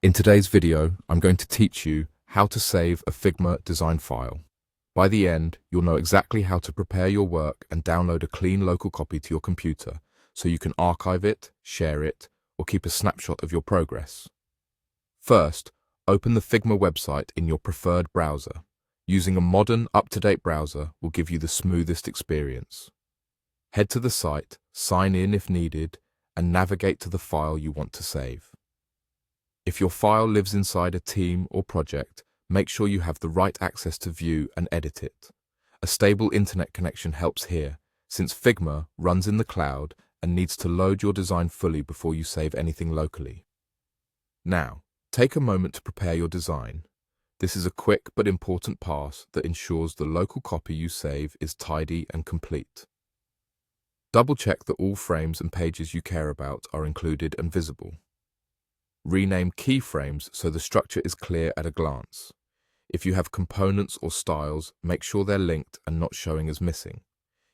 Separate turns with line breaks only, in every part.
In today's video, I'm going to teach you how to save a Figma design file. By the end, you'll know exactly how to prepare your work and download a clean local copy to your computer so you can archive it, share it, or keep a snapshot of your progress. First, open the Figma website in your preferred browser. Using a modern, up-to-date browser will give you the smoothest experience. Head to the site, sign in if needed, and navigate to the file you want to save. If your file lives inside a team or project, make sure you have the right access to view and edit it. A stable internet connection helps here, since Figma runs in the cloud and needs to load your design fully before you save anything locally. Now, take a moment to prepare your design. This is a quick but important pass that ensures the local copy you save is tidy and complete. Double-check that all frames and pages you care about are included and visible. Rename keyframes so the structure is clear at a glance. If you have components or styles, make sure they're linked and not showing as missing.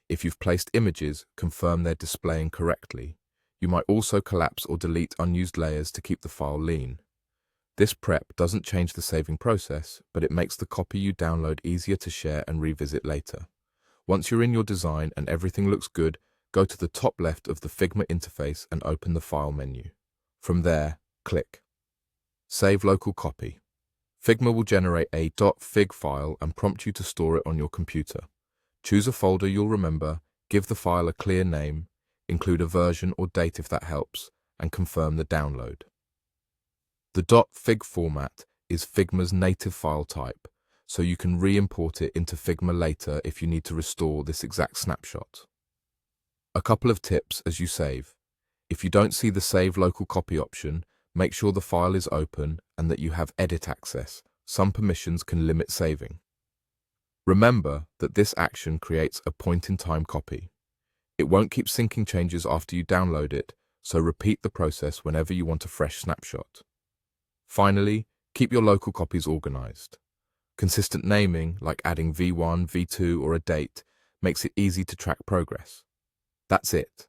If you've placed images, confirm they're displaying correctly. You might also collapse or delete unused layers to keep the file lean. This prep doesn't change the saving process, but it makes the copy you download easier to share and revisit later. Once you're in your design and everything looks good, go to the top left of the Figma interface and open the File menu. From there, click Save Local Copy. Figma will generate a .fig file and prompt you to store it on your computer. Choose a folder you'll remember, give the file a clear name, include a version or date if that helps, and confirm the download. The .fig format is Figma's native file type, so you can re-import it into Figma later if you need to restore this exact snapshot. A couple of tips as you save. If you don't see the Save Local Copy option, make sure the file is open and that you have edit access. Some permissions can limit saving. Remember that this action creates a point-in-time copy. It won't keep syncing changes after you download it, so repeat the process whenever you want a fresh snapshot. Finally, keep your local copies organized. Consistent naming, like adding V1, V2, or a date, makes it easy to track progress. That's it.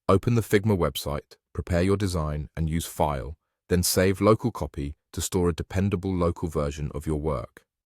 Open the Figma website, prepare your design, and use File, then save Local Copy to store a dependable local version of your work.